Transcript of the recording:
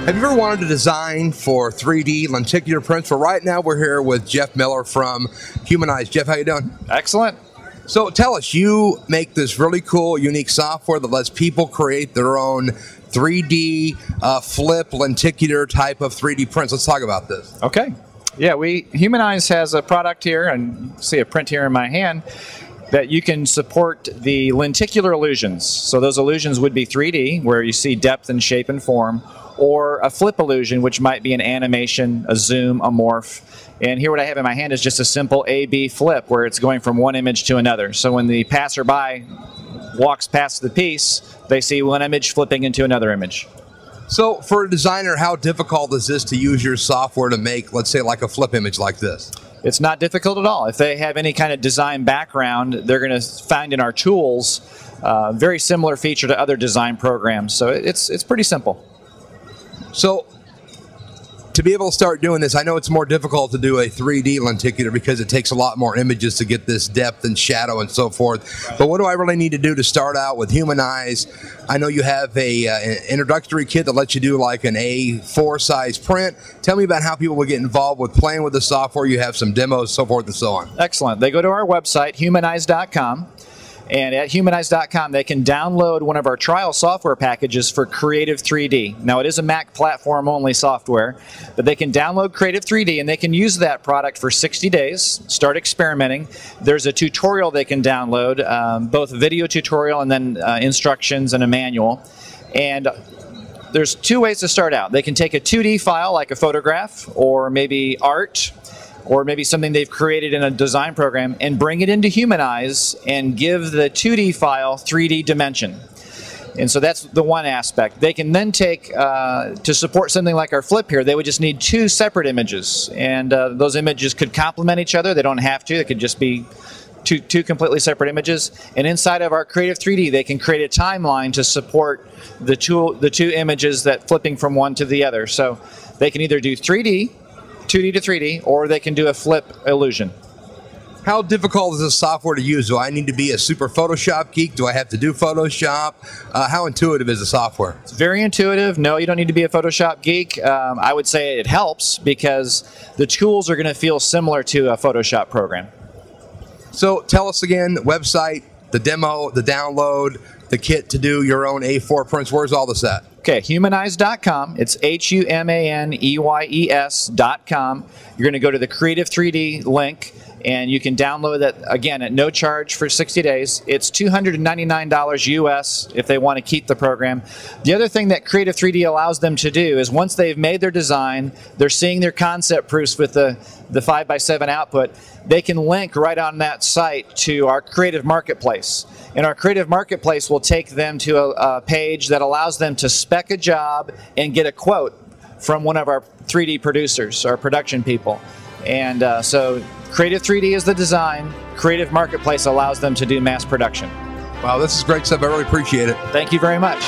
Have you ever wanted to design for 3D lenticular prints? Well, right now we're here with Jeff Miller from Humanize. Jeff, how you doing? Excellent. So tell us, you make this really cool, unique software that lets people create their own 3D flip lenticular type of 3D prints. Let's talk about this. Okay. Yeah, Humanize has a product here, and you see a print here in my hand, that you can support the lenticular illusions. So those illusions would be 3D, where you see depth and shape and form, or a flip illusion, which might be an animation, a zoom, a morph. And here what I have in my hand is just a simple A-B flip, where it's going from one image to another. So when the passerby walks past the piece, they see one image flipping into another image. So for a designer, how difficult is this to use your software to make, let's say, like a flip image like this? It's not difficult at all. If they have any kind of design background, they're going to find in our tools very similar feature to other design programs. So it's pretty simple. So to be able to start doing this, I know it's more difficult to do a 3D lenticular because it takes a lot more images to get this depth and shadow and so forth. But what do I really need to do to start out with Humanize? I know you have an introductory kit that lets you do like an A4 size print. Tell me about how people will get involved with playing with the software. You have some demos, so forth and so on. Excellent. They go to our website, humanize.com. And at humanize.com, they can download one of our trial software packages for Creative 3D. Now, it is a Mac platform-only software, but they can download Creative 3D, and they can use that product for 60 days, start experimenting. There's a tutorial they can download, both a video tutorial and then instructions and a manual. And there's two ways to start out. They can take a 2D file, like a photograph, or maybe art, or maybe something they've created in a design program, and bring it into Humanize and give the 2D file 3D dimension. And so that's the one aspect. They can then take, to support something like our flip here, they would just need two separate images. And those images could complement each other. They don't have to. It could just be two completely separate images. And inside of our Creative 3D, they can create a timeline to support the two images that flipping from one to the other. So they can either do 2D to 3D, or they can do a flip illusion. How difficult is this software to use? Do I need to be a super Photoshop geek? Do I have to do Photoshop? How intuitive is the software? It's very intuitive. No, you don't need to be a Photoshop geek. I would say it helps because the tools are going to feel similar to a Photoshop program. So tell us again, website, the demo, the download, the kit to do your own A4 prints. Where's all this at? Okay, humanize.com. It's HUMANEYES.com. You're going to go to the Creative 3D link, and you can download that, again, at no charge for 60 days. It's $299 US if they want to keep the program. The other thing that Creative 3D allows them to do is once they've made their design, they're seeing their concept proofs with the 5x7 output, they can link right on that site to our Creative Marketplace. And our Creative Marketplace will take them to a page that allows them to spec a job and get a quote from one of our 3D producers, our production people. And so Creative 3D is the design. Creative Marketplace allows them to do mass production. Wow, this is great stuff. I really appreciate it. Thank you very much.